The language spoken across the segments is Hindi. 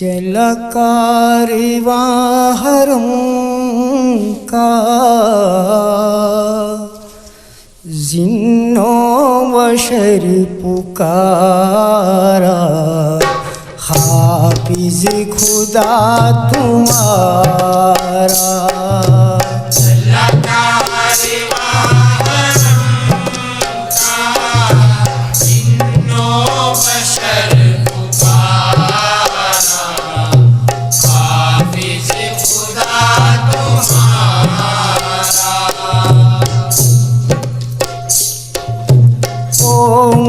चला कारवां हरम का जिन्नो बशर पुकारा, हाफिज खुदा तुम्हारा। चला कारवां हरम का जिन्नो बशर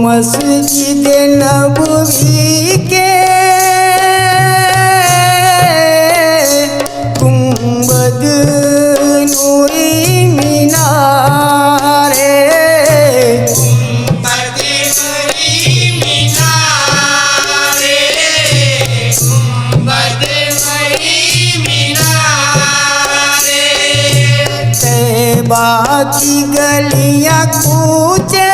मस्जिद नबवी के गुंबद नूरी मीनारे, गुंबद नूरी मीनारे, गुंबद नूरी मीनारे। तैबा की गलियां कूचे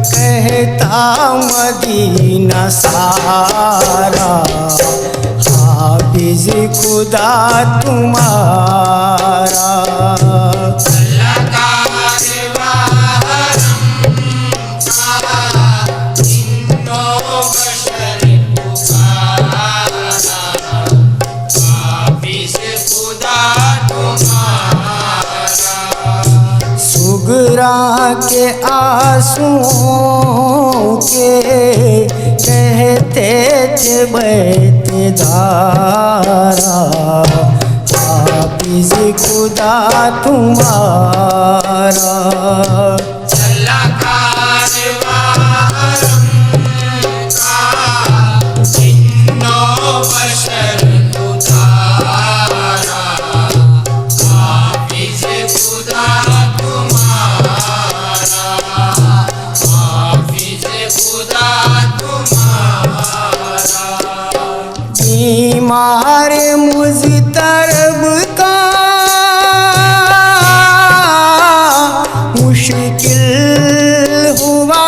कहता मदीना सारा, हाफिज खुदा तुम्हारा। चला कारवां हरम का जिन्नो बशर पुकारा, हाफिज खुदा तुम्हारा। सुगरा के आंसुओं के कहते थे बैतधारा, हाफिज खुदा तुम्हारा। चला कारवां हरम का जिन्नो बशर पुकारा, हाफिज खुदा तुम्हारा, हाफिज खुदा तुम्हारा। बीमार मुज़तरब का मुश्किल हुआ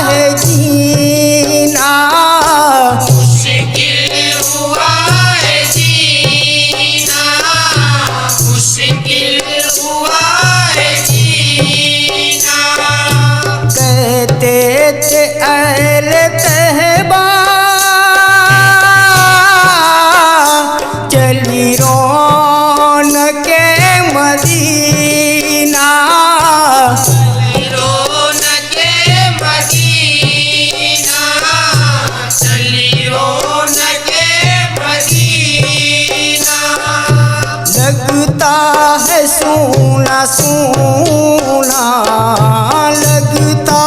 है जीना, मुश्किल हुआ है जीना, मुश्किल हुआ है जीना। कहते थे अहले तहबा चली रौनके मदीना, रौनके मदीना, चली रौनके मदीना। लगता है सोना सोना, लगता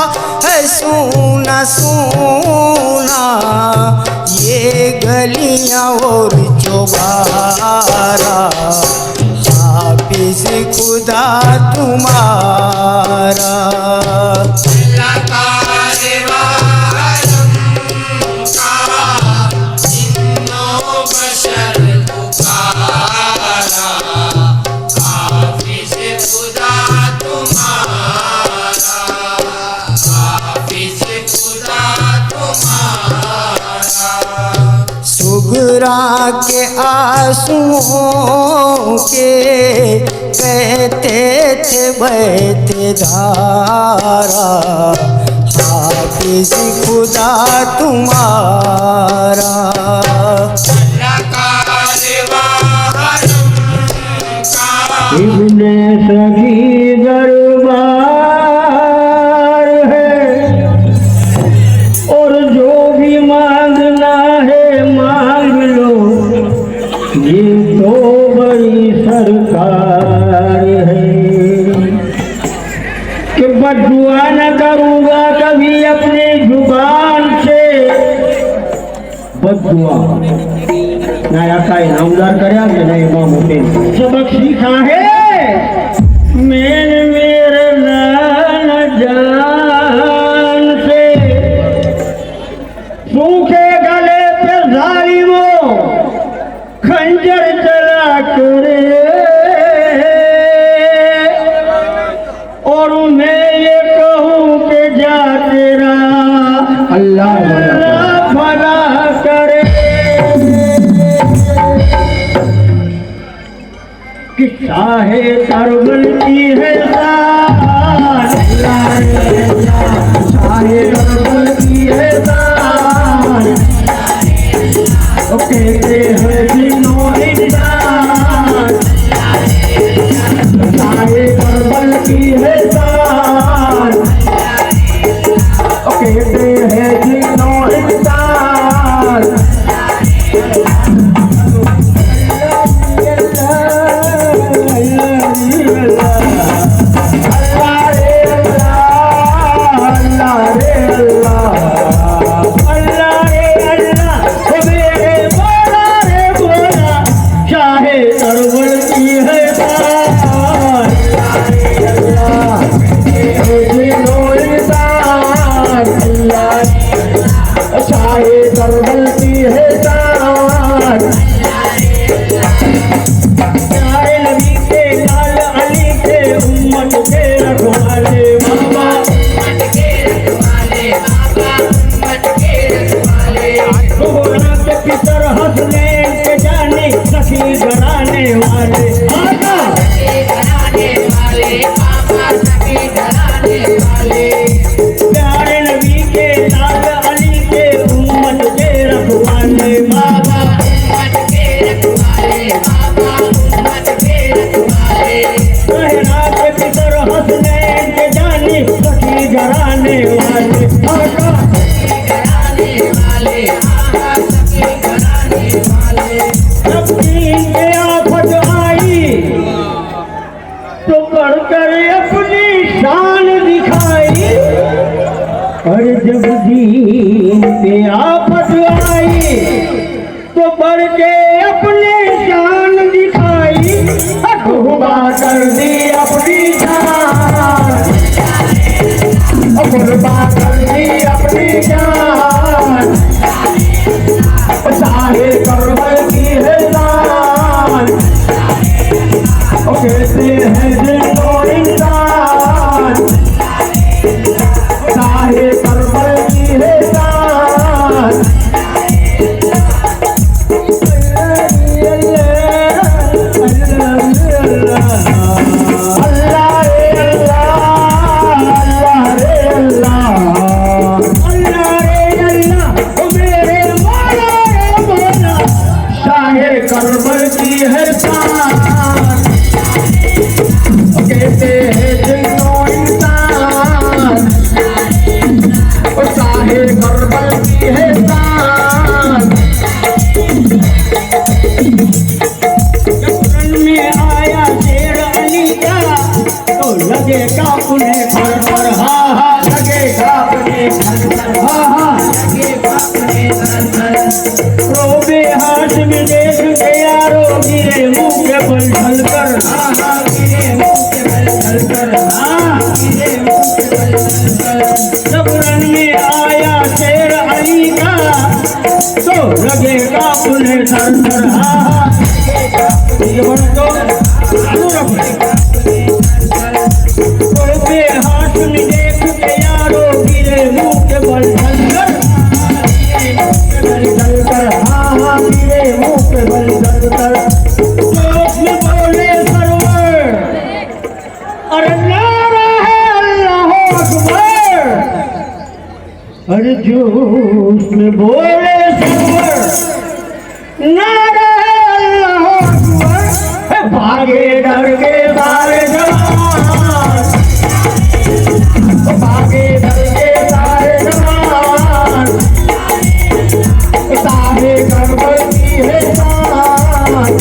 है सोना सोना, ये गलियां और चौबारा, हाफिज खुदा तुम्हारा। चला कारवां हरम का जिन्नो बशर पुकारा, हाफिज खुदा तुम्हारा, हाफिज खुदा तुम्हारा। सुगरा के आंसुओं के कहते थे बैतधारा, हाफिज खुदा तुम्हारा। चला कारवां हरम का इब्ने सभी दरबार है, और जो भी मांगना है मांग लो, ये तो बड़ी सरकार है। कि बददुआ न करूँगा कभी अपनी जुबान से, बददुआ ना आका इनामदार करया कि ना इमाम हुसैन सबक सीखा है। मैंने मेरे लाल जान अल्लाह भला करे कि चाहे तरबल की है शान, चाहे तरबल की है शान, वो कहते हैं जिन्हों इंसान, चाहे तरबल की है शान, वो कहते हैं जिन्हों इंसान। तरबल की है शान, प्यारे नबी के लाल अली के उम्मत के रखवाले बाबा, सुबह के पितर हसनैन के जाने सखी घराने वाले प्यारे नबी के लाल अली के उम्मत के रखवाले बाबा, सहरा के पितर हसनैन के जाने सखी घराने वाले जब दीन पे आफत आई तो बढ़कर अपनी शान दिखाई, और जब दीन पे आफत आई तो बढ़ के अपनी शान दिखाई, खुदा कर दी अपनी जान, खुदा कर दी अपनी जान, चाहे करबल की है शान, वो कहते हैं जिन्हों इंसान, चाहे करबल की है शान। करबल की है शान, कहते हैं जिन्हों इंसान, चाहे करबल की है शान। जब रन में आया शेर अली का तो लगे कांपने घर पर, हा हा लगे कांपने घर पर, हा हा लगे कांपने घर पर। रोबे हाथ में देख के यारो गिरे मुंह के बल ढलकर, हा हा गिरे मुंह के बल ढलकर, हा गिरे मुंह के बल ढलकर। जब रन में आया शेर अली का तो लगे कांपने घर पर, हा हा लगे कांपने घर पर। रोबे हाथ में देख के यारो गिरे मुंह के बल ढलकर, हाँ हाँ गिरे मुंह पे बल ढलकर। उसमें बोले सरवर, अरे नारा है अल्लाह अकबर, अरे जो उसमें बोले सरवर, नारा है अल्लाह अकबर, भागे डर के सारे जवान, भागे डर के सारे जवान, चाहे करबल की है शान,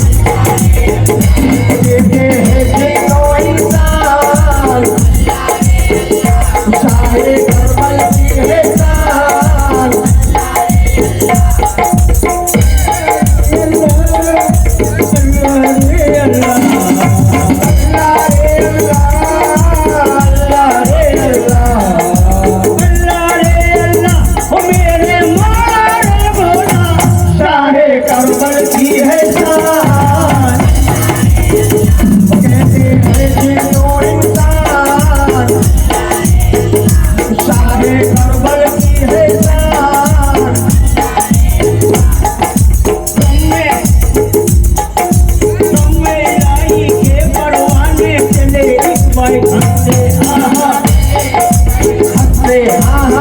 कहते हैं जिन्हों इंसान, चाहे करबल की है शान। अल्लाह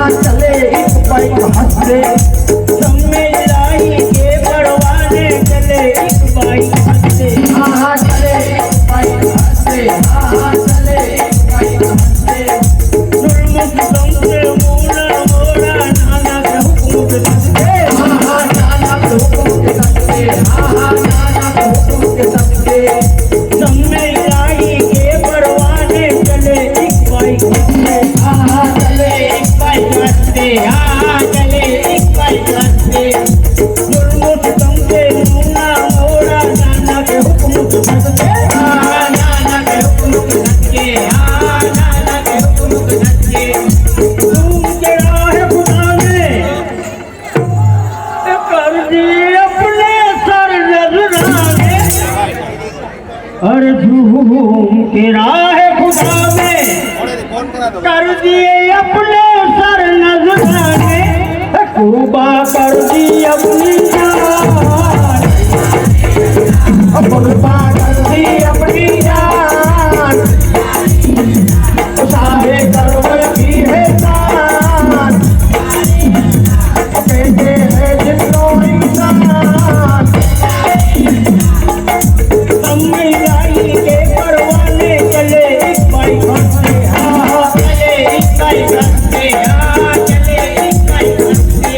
हाँ चले एक बाइक हंसते सब में लाई के परवाने चले एक बाइक हंसते हाँ चले एक बाइक हंसते हाँ चले एक बाइक हंसते गुरमुख संगे मोना मोना नाना के हुक्म के सदके हाँ नाना के हुक्म के सदके हाँ नाना के हुक्म के सदके सब में लाई के परवाने चले एक बाइक हंसते हाँ चले एक बाइक हंसते हाँ चले एक बाइक हंसते गुरमुख संगे मोना मोना नाना के हुक्म के सदके हाँ नाना के हुक्म के सदके हाँ नाना के हुक्म के सदके तुम जरा है खुदा ने कर दिए अपने सर नजराने और झूम के राह खुदा में कर दिए अपने सर नजराने कुर्बा कर दी अपनी जान कुर्बा कर दी अपनी जान साहे करवल की है जान कहते हैं जिनको इंसान सम्मी लाई के परवाने चले एक बाइक हंसते हाँ चले एक बाइक हंसते हाँ चले एक बाइक हंसते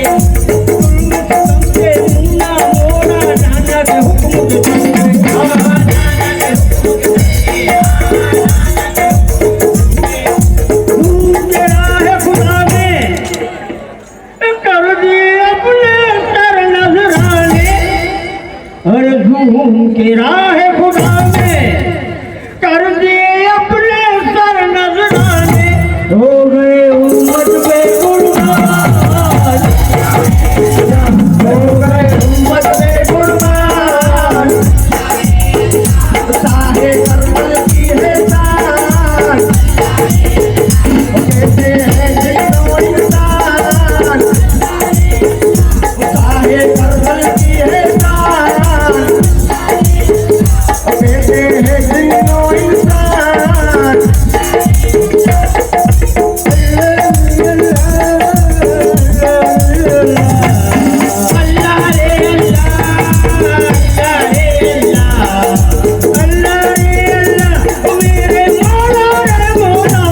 गुरमुख संगे मुन्ना मोना नाना के हुक्म के सदके हाँ नाना के हुक्म के सदके हाँ नाना के हुक्म के सदके तू तेरा है खुदा ने कर दिए अपने सर नजराने और झूम के राह खुदा में कर दिए अपने सर नजराने हो गए उम्मत पे कुर्बान हो गए उम्मत पे कुर्बान साहे करबल की है जान कहते हैं जिनको इंसान साहे करबल की है जान कहते हैं जिनको इंसान अल्लाह रे अल्लाह रे अल्लाह रे अल्लाह मेरे मौला रे मौला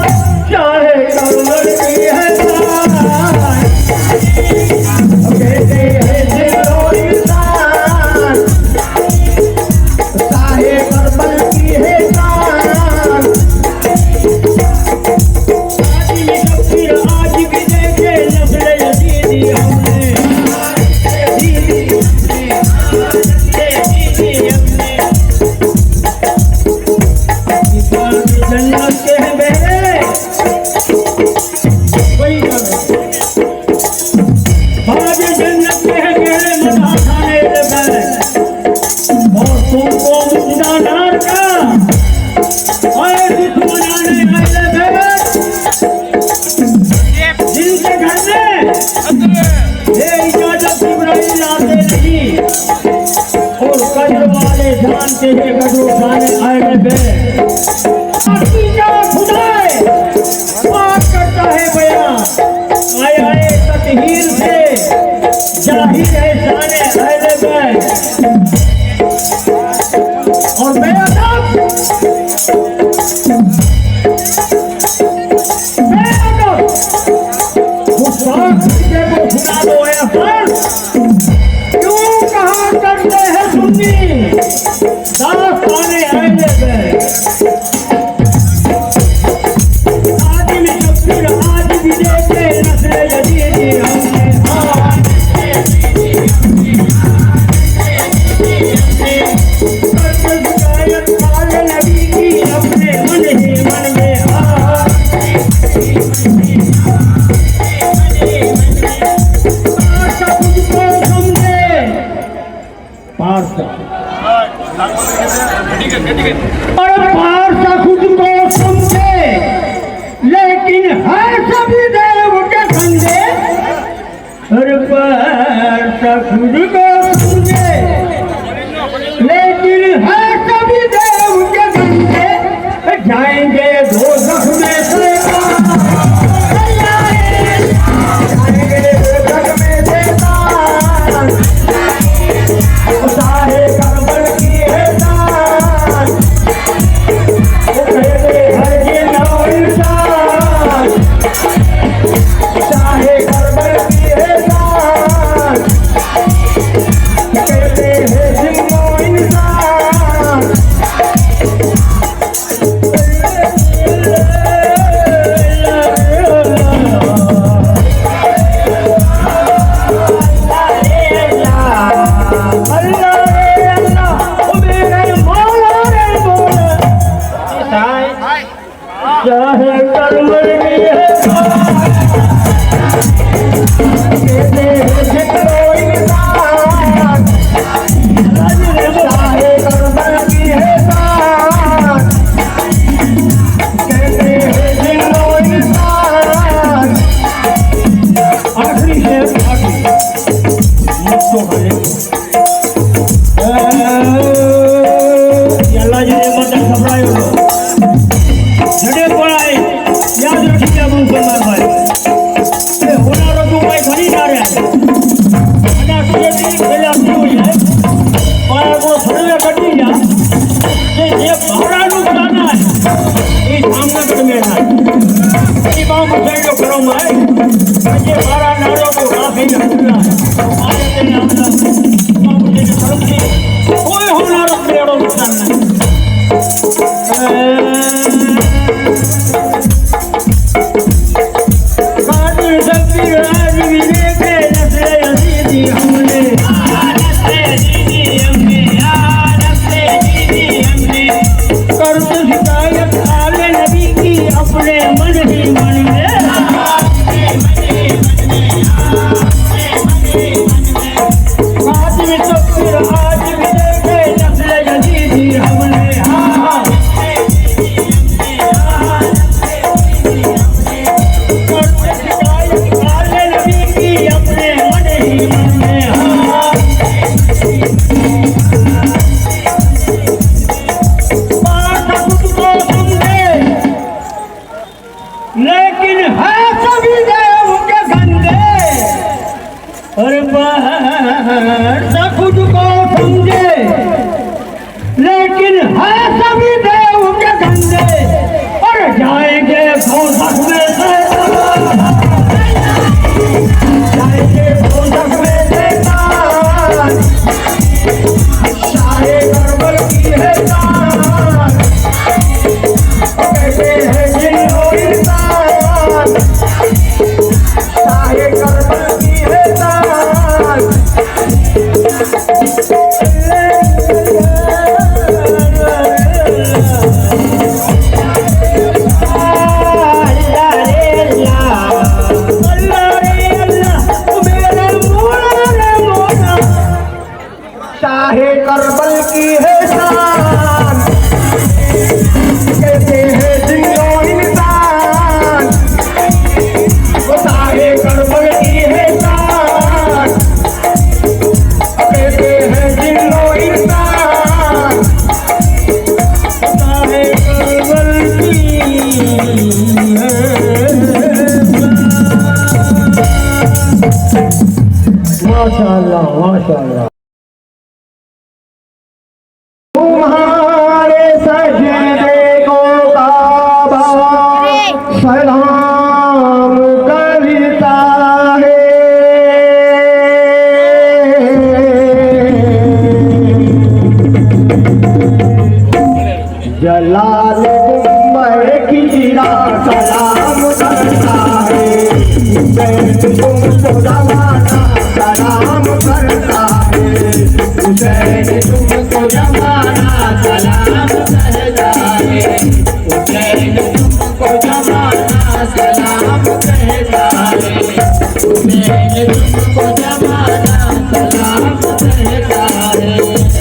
चाहे कमर की है जान कहते हैं जिनको इंसान साहे करबल की है जान आज भी देखे नस्ल यजीदी हमने यजीदी हमने जन्नत के हैं मेरे वही आज जन्नत के हैं मेरे मना खाने लगे और तुमको मुद्दा नार का आए दुश्मनाने आए लगे जिनके घर में ये इजाजत इब्राहिम आते नहीं और कदर वाले जानते हैं कदर खाने आए लगे खुदाए बात करता है बयां आए आए ततहीर से जाहिर है जाने आए लगे और बेअदब गुस्ताख के को सुना दो ऐसा क्यों कहा करते हैं सुन्नी दास्ताने आए लगे आज भी शब्बीर आज भी देखे नस्ल यजीदी हमने हाँ शिकायत काले नबी की अपने मन ही मन में हाँ पारसा खुद को समझे पारसा और पारसा खुद को समझे लेकिन है सभी देव के संगे और पारसा खुद को समझे लेकिन है सभी देव के संगे जाएंगे दोज़ख में से तो खाली याला जे मत घबरायो जड़े पड़ाए याद रखिए मुसलमान भाई ए होनारो तो भाई घड़ी ना रे आना सीधी खेला शुरू हो जाए और वो थोड़े कटी जा ये भाड़ा नु गाना है ये सामने में है ये बाम से जो करो मैं ये भाड़ा नारो को काफी लगता है आए ते नाम बाम से जो करो कोई होनारो पेड़ो नुकसान नहीं लेकिन है सभी देव के गंदे अरे सब खुद को समझे लेकिन है सभी देव के गंदे और जाएंगे दोजख में से जाएंगे दोजख में से शाहे करबल की है कहते हैं जिन्हों इंसान शाहे करबल की है शाहे करबल की है शान कहते हैं जिन्हों इंसान वो शाहे करबल की है शान कहते हैं जिन्हों इंसान शाहे करबल की है माशाअल्लाह माशाअल्लाह तुम्हारे सजदे को काबा सलाम करता है जलाल गुंबर की जीरा सलाम करता है तुमको जमाना सलाम करता है हुसैन तुमको जमाना सलाम कहता है हुसैन तुमको जमाना सलाम कहता है हुसैन तुमको जमाना सलाम कहता है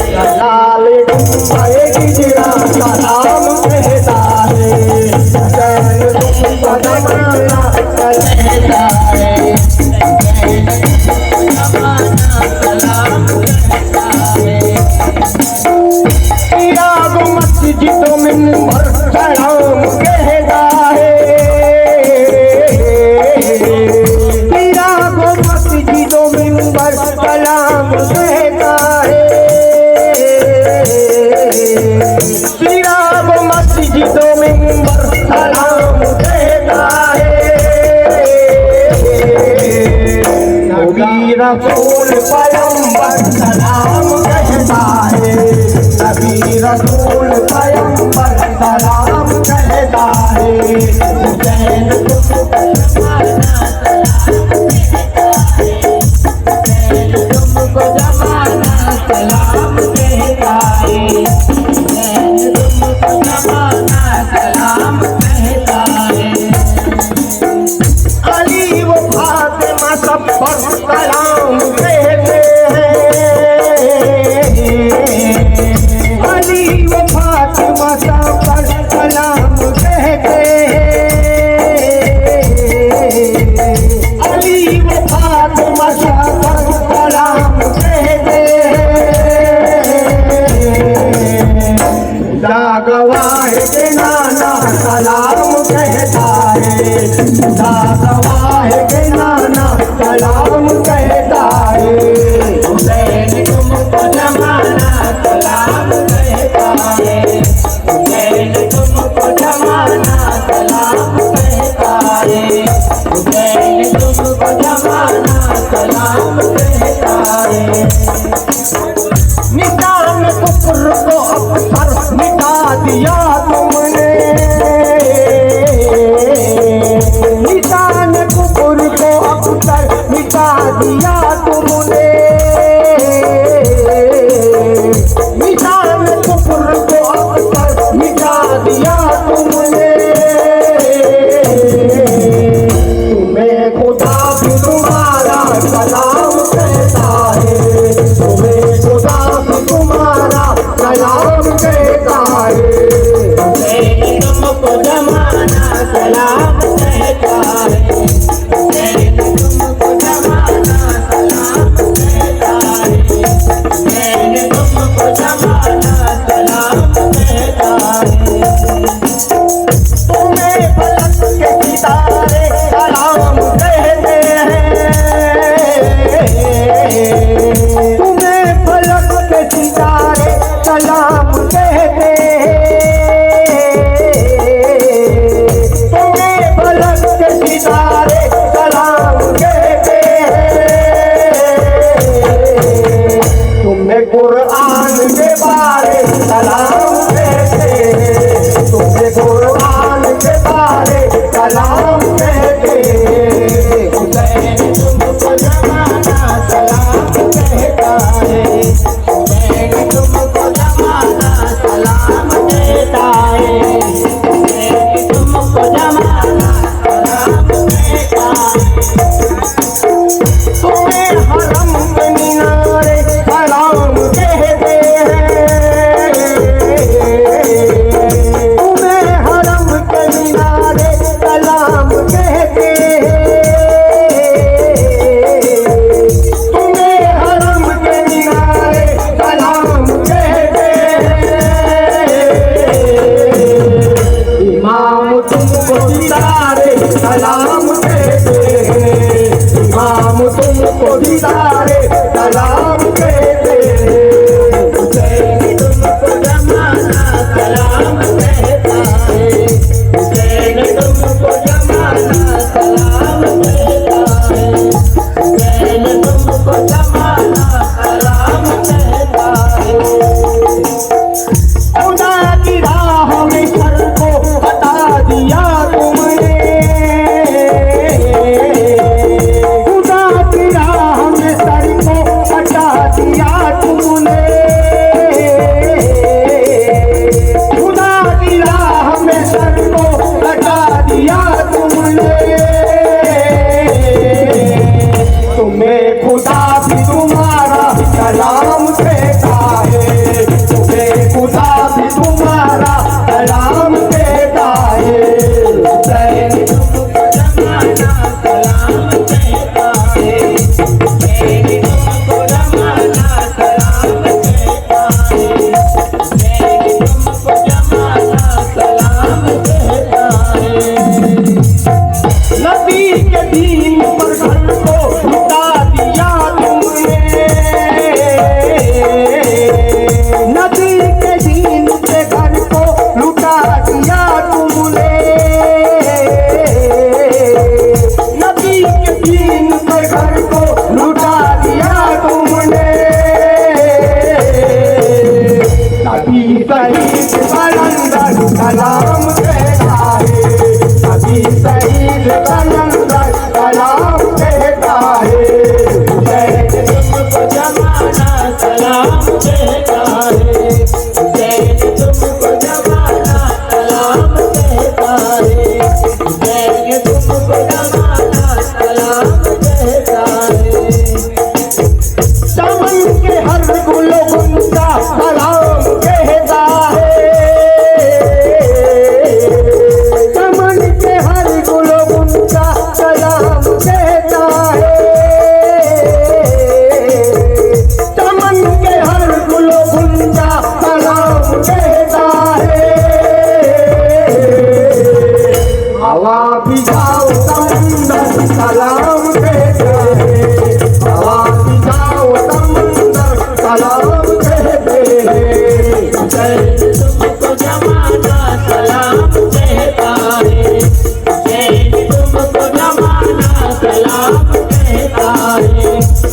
जलाल गुंबर की जीरा सलाम कहता है हुसैन तुमको जमाना कहता है मस्जिदों में सलाम कहता है पीरा को मस्जिदों में सलाम कहता है पीरा को मस्जिदों में सलाम कहता है नबी रसूल पैगंबर सलाम कहता है नबी रसूल पैगंबर सलाम कहता है हुसैन तुमको जमाना सलाम कहता है हुसैन तुमको जमाना सलाम कहता है अली वो फातिमा सब पर सलाम कहते हैं अली वो फातिमा सब पर सलाम कहते हैं अली वो फातिमा सब पर सलाम सलाम कहता है। हुसैन तुमको जमाना सलाम कहता है। हुसैन तुमको जमाना सलाम कहता है। हुसैन तुमको जमाना सलाम कहता है। निशान कुफर को अक्सर मिटा दिया तुमने, निशान कुफर को अक्सर मिटा दिया तुमने, निशान कुफर को अक्सर मिटा दिया तुमने। तुम्हें खुदा भी तुम्हारा सलाम कहता है, तुम्हें खुदा भी तुम्हारा सलाम कहता है। हुसैन तुमको जमाना सलाम कहता है। हुसैन तुमको जमाना सलाम कहता है। हुसैन तुमको जमाना सलाम कहता है। तुम्हें फलक के सितारे सलाम कहते हैं, तुम्हें फलक के सितारे सलाम कहते हैं, तुम्हें फलक के सितारे सलाम कहते हैं। तुम्हें कुरान के बारे सलाम कहते हैं, तुम्हें कुरान के बारे सलाम कहते हैं। हुसैन तुमको जमाना सलाम कहता है। हुसैन तुमको जमाना सलाम कहता है। हुसैन तुमको जमाना सलाम कहता है। तुम्हें हरम के मीनारे सलाम कहते हैं, तुम्हें हरम के मीनारे सलाम कहते हैं, तुम्हें हरम के मीनारे सलाम कहते हैं। इमाम तुमको दीदारे सलाम कहते हैं, इमाम तुमको दीदारे सलाम कहते हैं। हुसैन तुमको जमाना सलाम कहता है। हुसैन तुमको जमाना सलाम कहता है। हुसैन तुमको जमाना सलाम कहता है। खुदा की राह में सर को हटा दिया तुमने, खुदा की राह में सर को हटा दिया तुमने, खुदा की राह में सर को हटा दिया तुमने। तुम्हें खुदा भी तुम्हारा सलाम कहता है, तुम्हें खुदा भी तुम्हारा सलाम कहता है। हुसैन तुमको जमाना सलाम कहता है। हुसैन तुमको जमाना सलाम कहता है। हुसैन तुमको जमाना सलाम कहता है। नबी के दीन पर घर को लुटा दिया तुमने, नबी के दीन पे घर को लुटा दिया तुमने, नबी के दीन पे घर को लुटा दिया तुमने। नबी शहीद कलंदर सलाम कहता है, नबी शहीद कलंदर सलाम कहता है। हुसैन तुमको जमाना सलाम कहता है। हुसैन तुमको जमाना सलाम कहता है। हुसैन तुमको जमाना सलाम कहता है।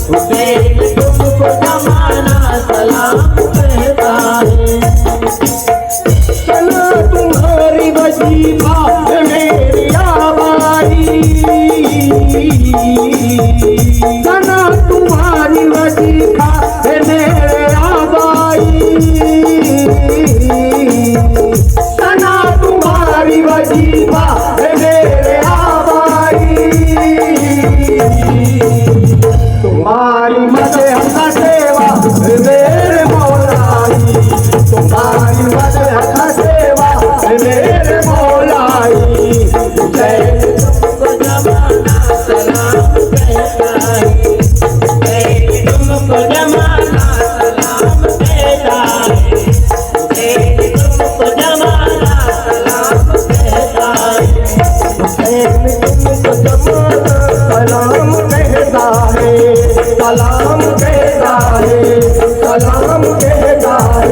हुसैन तुमको जमाना सलाम कहता है। चला तुम्हारी वजीफा है मेरी आबाई, चला तुम्हारी वजीफा है मेरे आबाई, चला तुम्हारी वजीफा है मेरे आबाई, तुम्हारी मदह का सेवा है मेरे मौलाई, तुम्हारी मदह का सेवा है मेरे मौलाई। हुसैन तुमको जमाना सलाम कहता है। हुसैन तुमको जमाना सलाम कहता है। हुसैन तुमको जमाना सलाम कहता है। हुसैन तुमको जमाना सलाम कहता है, सलाम कहता है, सलाम कहता है,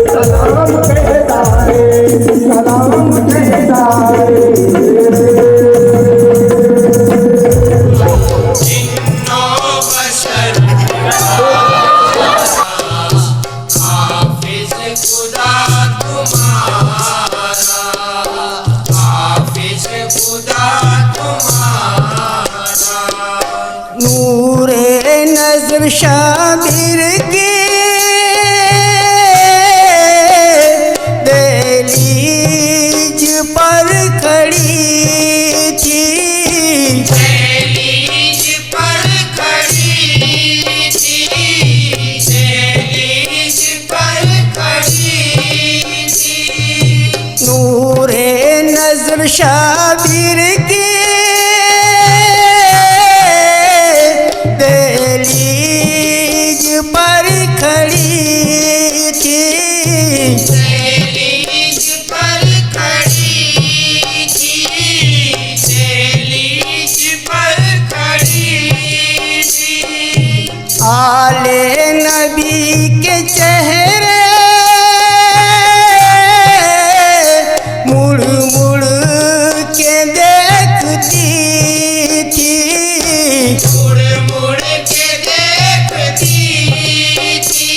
सलाम कहता है, सलाम कहता है। जिन्नो बशर हाफिज खुदा तुम्हारा, हाफिज खुदा तुम्हारा। नूरे नजर शाबिर के दहलीज पर खड़ी थी, दहलीज पर खड़ी थी, दहलीज पर खड़ी थी। नूरे नजर शाबिर के दहलीज पर खड़ी थी, दहलीज पर खड़ी थी, दहलीज पर खड़ी थी। आले नबी के चेहरे मुड़ मुड़ के देखती थी, मुड़ मुड़ के देखती थी,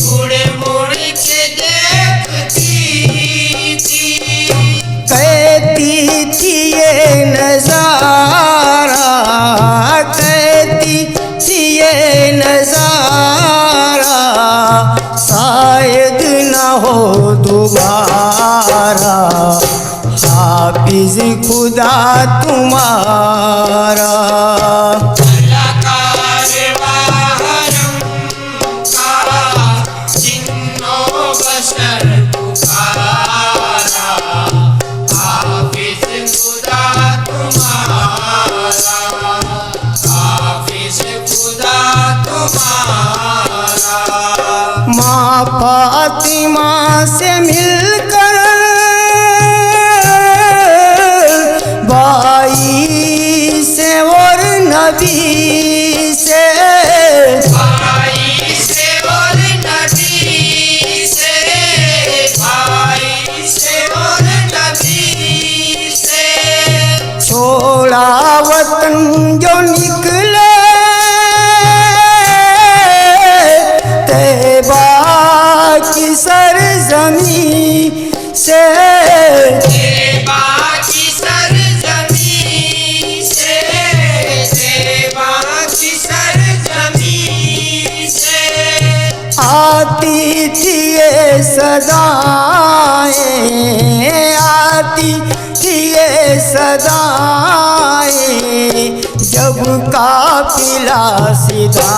मुड़ मुड़ के देखती थी। कहती थी ये नजारा, कहती थी ये नजारा शायद न हो दोबारा, हाफिज खुदा तुम्हारा। कलाकार वाहरम का जिन्नो बशर पुकारा, हाफिज खुदा तुम्हारा, हाफिज खुदा तुम्हारा। माँ फातिमा से मिलकर भाई से और नबी से, भाई से और नबी से, भाई से और नबी से। छोड़ा वतन जो निकले तैबा की सरजमी से, तैबा की सरजमी से, तैबा की सरजमी से। आती थी ये सदाएं, आती थी ये सदाएं जब काफिला सीधा